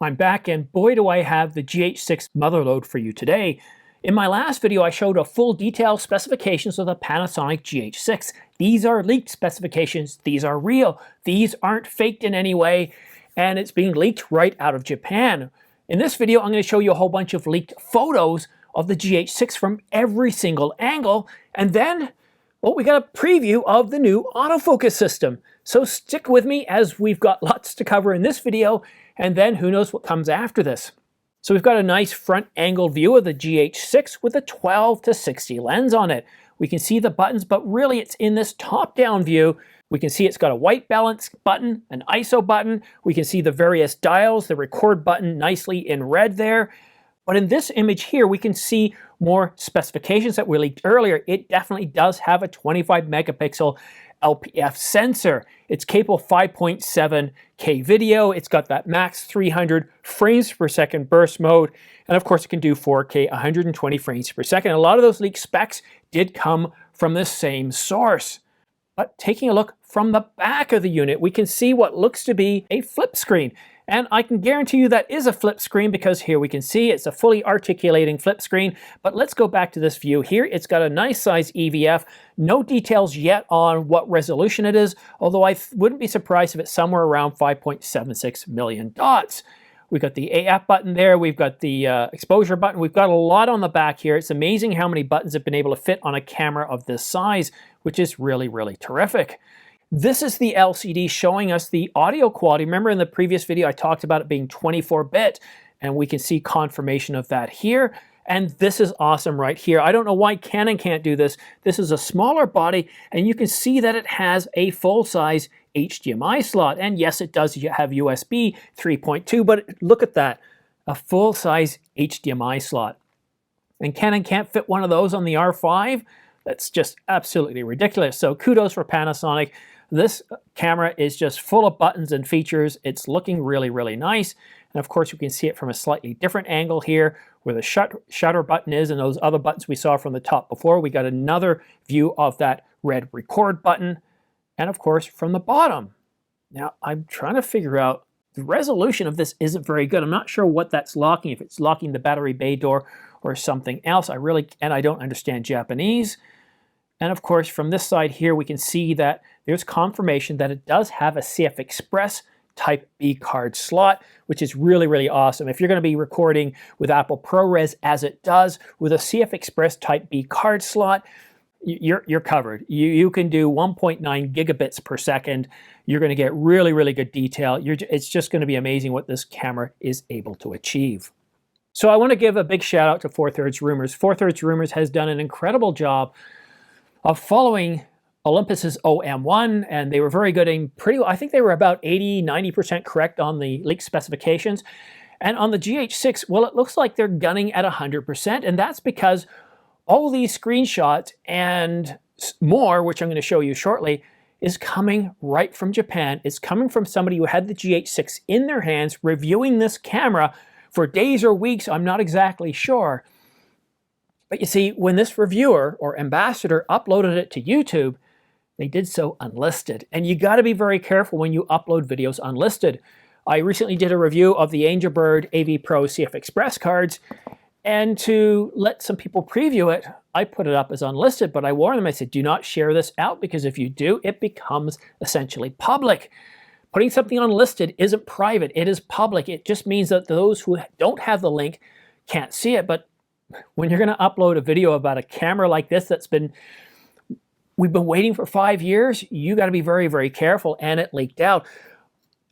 I'm back, and boy do I have the GH6 motherload for you today. In my last video I showed a full detailed specifications of the Panasonic GH6. These are leaked specifications, these are real, these aren't faked in any way, and it's being leaked right out of Japan. In this video I'm going to show you a whole bunch of leaked photos of the GH6 from every single angle, and then well, we got a preview of the new autofocus system. So stick with me as we've got lots to cover in this video, and then who knows what comes after this. So we've got a nice front angle view of the GH6 with a 12-60 lens on it. We can see the buttons, but really it's in this top-down view. We can see it's got a white balance button, an ISO button. We can see the various dials, the record button nicely in red there. But in this image here, we can see more specifications that were leaked earlier. It definitely does have a 25 megapixel LPF sensor. It's capable of 5.7K video. It's got that max 300 frames per second burst mode. And of course, it can do 4K 120 frames per second. A lot of those leaked specs did come from the same source. But taking a look from the back of the unit, we can see what looks to be a flip screen. And I can guarantee you that is a flip screen because here we can see it's a fully articulating flip screen. But let's go back to this view here. It's got a nice size EVF. No details yet on what resolution it is, although I wouldn't be surprised if it's somewhere around 5.76 million dots. We've got the AF button there. We've got the exposure button. We've got a lot on the back here. It's amazing how many buttons have been able to fit on a camera of this size, which is really, really terrific. This is the LCD showing us the audio quality. Remember in the previous video I talked about it being 24-bit, and we can see confirmation of that here. And this is awesome right here. I don't know why Canon can't do this. This is a smaller body, and you can see that it has a full-size HDMI slot. And yes, it does have USB 3.2, but look at that, a full-size HDMI slot. And Canon can't fit one of those on the R5? That's just absolutely ridiculous. So kudos for Panasonic. This camera is just full of buttons and features. It's looking really, really nice. And of course, you can see it from a slightly different angle here where the shutter button is and those other buttons we saw from the top before. We got another view of that red record button. And of course, from the bottom. Now, I'm trying to figure out the resolution of this isn't very good. I'm not sure what that's locking, if it's locking the battery bay door or something else. I don't understand Japanese. And of course, from this side here, we can see that there's confirmation that it does have a CF Express Type B card slot, which is really, really awesome. If you're going to be recording with Apple ProRes as it does with a CF Express Type B card slot, you're covered. You can do 1.9 gigabits per second. You're going to get really, really good detail. It's just going to be amazing what this camera is able to achieve. So I want to give a big shout out to 4/3 Rumors. 4/3 Rumors has done an incredible job of following Olympus's OM1, and they were very good and I think they were about 80-90% correct on the leak specifications. And on the GH6, well, it looks like they're gunning at 100%, and that's because all these screenshots and more, which I'm going to show you shortly, is coming right from Japan. It's coming from somebody who had the GH6 in their hands, reviewing this camera for days or weeks, I'm not exactly sure. But you see, when this reviewer or ambassador uploaded it to YouTube, they did so unlisted. And you got to be very careful when you upload videos unlisted. I recently did a review of the Angelbird AV Pro CF Express cards, and to let some people preview it, I put it up as unlisted, but I warned them, I said, do not share this out, because if you do, it becomes essentially public. Putting something unlisted isn't private, it is public. It just means that those who don't have the link can't see it. But when you're going to upload a video about a camera like this we've been waiting for 5 years, you got to be very, very careful, and it leaked out.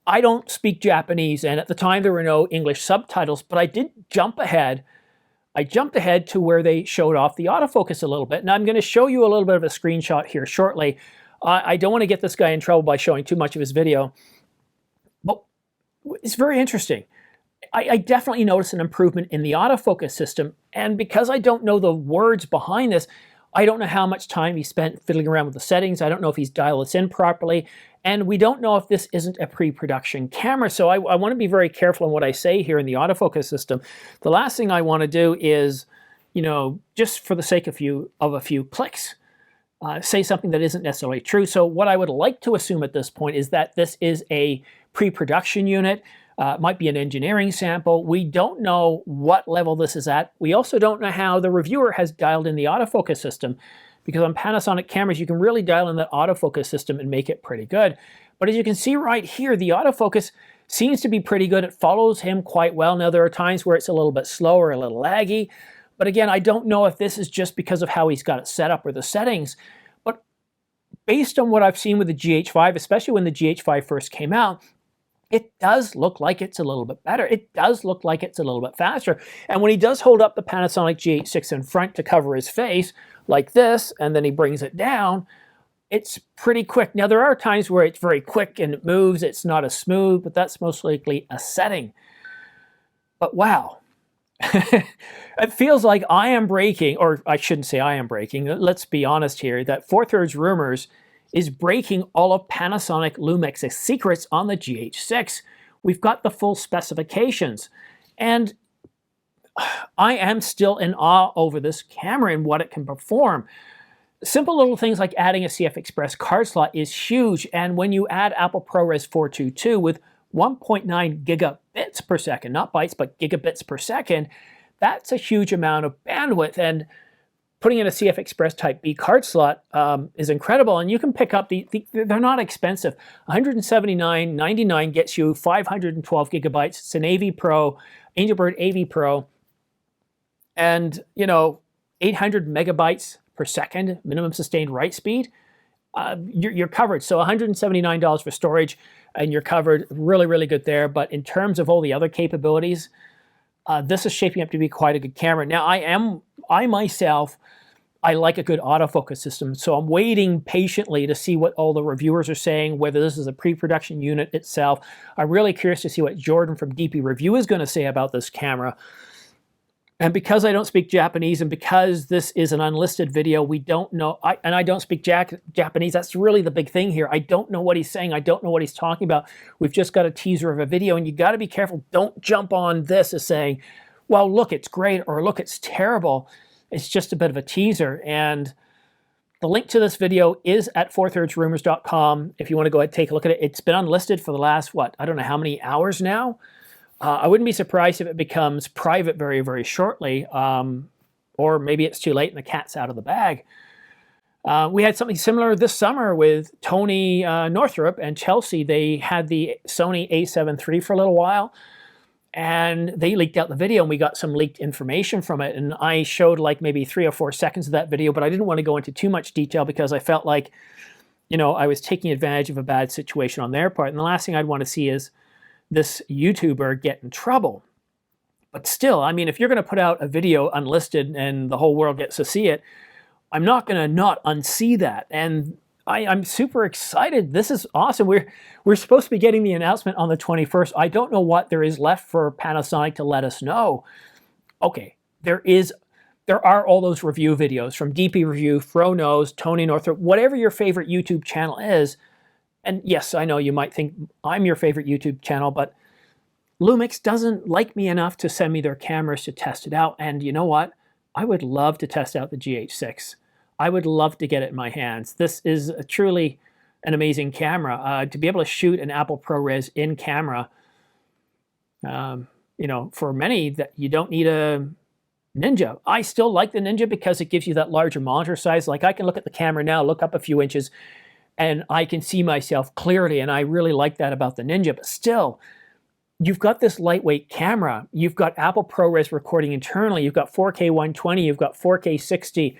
I don't speak Japanese, and at the time there were no English subtitles, but I did jump ahead. I jumped ahead to where they showed off the autofocus a little bit. Now I'm going to show you a little bit of a screenshot here shortly. I don't want to get this guy in trouble by showing too much of his video, but it's very interesting. I definitely noticed an improvement in the autofocus system, and because I don't know the words behind this, I don't know how much time he spent fiddling around with the settings. I don't know if he's dialed this in properly, and we don't know if this isn't a pre-production camera. So I want to be very careful in what I say here in the autofocus system. The last thing I want to do is, just for the sake of a few clicks, say something that isn't necessarily true. So what I would like to assume at this point is that this is a pre-production unit. It might be an engineering sample. We don't know what level this is at. We also don't know how the reviewer has dialed in the autofocus system, because on Panasonic cameras, you can really dial in that autofocus system and make it pretty good. But as you can see right here, the autofocus seems to be pretty good. It follows him quite well. Now, there are times where it's a little bit slower, a little laggy. But again, I don't know if this is just because of how he's got it set up or the settings. But based on what I've seen with the GH5, especially when the GH5 first came out, it does look like it's a little bit better. It does look like it's a little bit faster. And when he does hold up the Panasonic GH6 in front to cover his face, like this, and then he brings it down, it's pretty quick. Now, there are times where it's very quick and it moves. It's not as smooth, but that's most likely a setting. But wow. It feels like I am breaking, or I shouldn't say I am breaking. Let's be honest here, that 4/3 Rumors is breaking all of Panasonic Lumix's secrets on the GH6. We've got the full specifications. And I am still in awe over this camera and what it can perform. Simple little things like adding a CF Express card slot is huge. And when you add Apple ProRes 422 with 1.9 gigabits per second, not bytes, but gigabits per second, that's a huge amount of bandwidth. And putting in a CF Express Type B card slot is incredible. And you can pick up, they're not expensive. $179.99 gets you 512 gigabytes. It's an AV Pro, Angelbird AV Pro. And, you know, 800 megabytes per second, minimum sustained write speed. You're covered. So $179 for storage, and you're covered. Really, really good there. But in terms of all the other capabilities, this is shaping up to be quite a good camera. Now, I myself, I like a good autofocus system, so I'm waiting patiently to see what all the reviewers are saying, whether this is a pre-production unit itself. I'm really curious to see what Jordan from DP Review is going to say about this camera. And because I don't speak Japanese, and because this is an unlisted video, we don't know, and I don't speak Japanese, that's really the big thing here. I don't know what he's saying. I don't know what he's talking about. We've just got a teaser of a video, and you got to be careful. Don't jump on this as saying, well, look, it's great, or look, it's terrible. It's just a bit of a teaser. And the link to this video is at 4thirdsrumors.com. If you want to go ahead and take a look at it. It's been unlisted for the last, what, I don't know how many hours now. I wouldn't be surprised if it becomes private very, very shortly, or maybe it's too late and the cat's out of the bag. We had something similar this summer with Tony Northrup and Chelsea. They had the Sony a7 III for a little while, and they leaked out the video, and we got some leaked information from it. And I showed like maybe 3 or 4 seconds of that video, but I didn't want to go into too much detail because I felt like, you know, I was taking advantage of a bad situation on their part. And the last thing I'd want to see is this YouTuber get in trouble. But still, I mean, if you're going to put out a video unlisted and the whole world gets to see it, I'm not going to not unsee that. And I'm super excited. This is awesome. We're supposed to be getting the announcement on the 21st. I don't know what there is left for Panasonic to let us know. Okay, there are all those review videos from DP Review, Fro Knows, Tony Northrup, whatever your favorite YouTube channel is. And yes, I know you might think I'm your favorite YouTube channel, but Lumix doesn't like me enough to send me their cameras to test it out. And you know what? I would love to test out the GH6. I would love to get it in my hands. This is truly an amazing camera. To be able to shoot an Apple ProRes in camera, you know, for many, that you don't need a Ninja. I still like the Ninja because it gives you that larger monitor size. Like I can look at the camera now, look up a few inches, and I can see myself clearly, and I really like that about the Ninja. But still, you've got this lightweight camera. You've got Apple ProRes recording internally. You've got 4K 120. You've got 4K 60.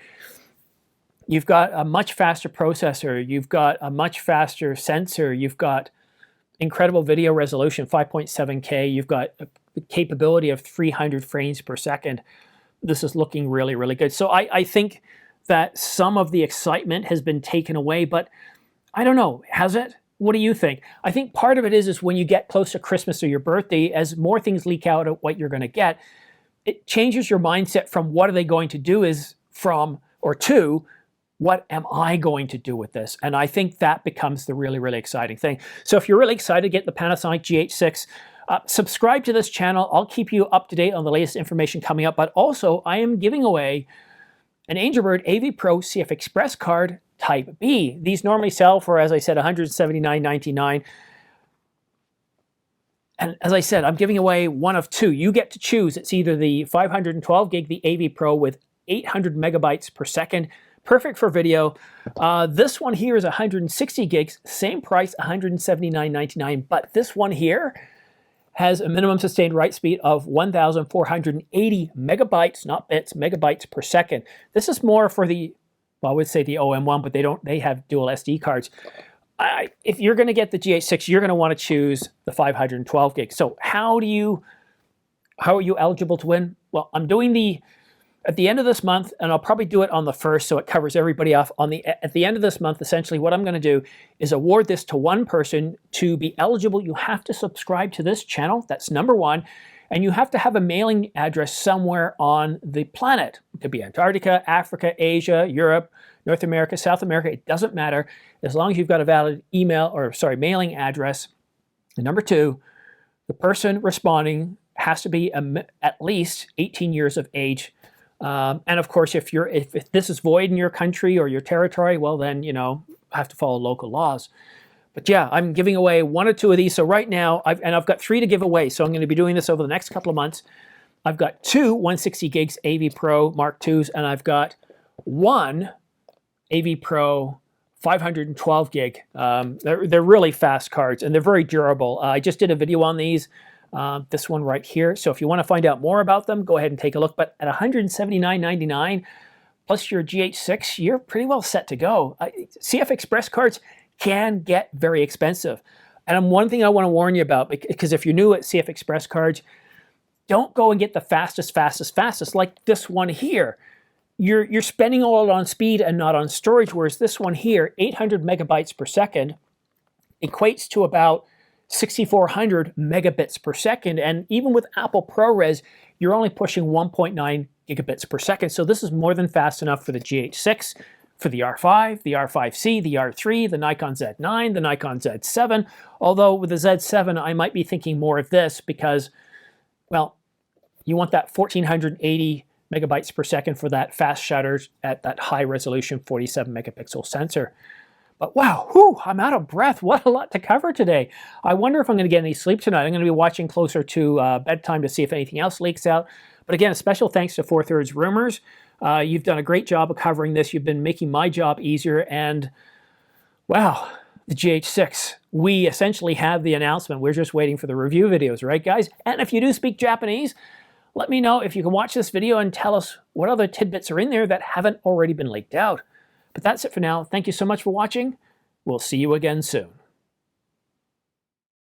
You've got a much faster processor. You've got a much faster sensor. You've got incredible video resolution, 5.7K. You've got the capability of 300 frames per second. This is looking really, really good. So I think that some of the excitement has been taken away, but I don't know, has it? What do you think? I think part of it is when you get close to Christmas or your birthday, as more things leak out of what you're going to get, it changes your mindset from what are they going to do to what am I going to do with this? And I think that becomes the really, really exciting thing. So if you're really excited to get the Panasonic GH6, subscribe to this channel. I'll keep you up to date on the latest information coming up, but also I am giving away an Angelbird AV Pro CF Express card Type B. These normally sell for, as I said, $179.99. And as I said, I'm giving away one of two. You get to choose. It's either the 512 gig, the AV Pro with 800 megabytes per second, perfect for video. This one here is 160 gigs, same price, $179.99. But this one here has a minimum sustained write speed of 1,480 megabytes, not bits, megabytes per second. This is more for the, well, I would say the OM1, but they have dual SD cards. If you're going to get the GH6, you're going to want to choose the 512 gig. So how are you eligible to win? Well, I'm doing at the end of this month, and I'll probably do it on the 1st, so it covers everybody off. At the end of this month, essentially what I'm going to do is award this to one person. To be eligible, you have to subscribe to this channel. That's number one. And you have to have a mailing address somewhere on the planet. It could be Antarctica, Africa, Asia, Europe, North America, South America. It doesn't matter, as long as you've got a valid mailing address. And number two, the person responding has to be at least 18 years of age. And of course, if this is void in your country or your territory, well then, have to follow local laws. But yeah, I'm giving away one or two of these. So right now, I've got 3 to give away. So I'm going to be doing this over the next couple of months. I've got 2 160 gigs AV Pro Mark IIs, and I've got 1 AV Pro 512 gig. They're really fast cards, and they're very durable. I just did a video on these. This one right here. So if you want to find out more about them, go ahead and take a look. But at $179.99 plus your GH6, you're pretty well set to go. CF Express cards can get very expensive. And one thing I want to warn you about, because if you're new at CF Express cards, don't go and get the fastest like this one here. You're spending all on speed and not on storage, whereas this one here, 800 megabytes per second, equates to about 6,400 megabits per second. And even with Apple ProRes, you're only pushing 1.9 gigabits per second. So this is more than fast enough for the GH6, for the R5, the R5C, the R3, the Nikon Z9, the Nikon Z7. Although with the Z7, I might be thinking more of this because, well, you want that 1480 megabytes per second for that fast shutter at that high resolution 47 megapixel sensor. But wow, I'm out of breath. What a lot to cover today. I wonder if I'm going to get any sleep tonight. I'm going to be watching closer to bedtime to see if anything else leaks out. But again, a special thanks to 4/3 Rumors. You've done a great job of covering this. You've been making my job easier. And wow, the GH6. We essentially have the announcement. We're just waiting for the review videos, right, guys? And if you do speak Japanese, let me know if you can watch this video and tell us what other tidbits are in there that haven't already been leaked out. But that's it for now. Thank you so much for watching. We'll see you again soon.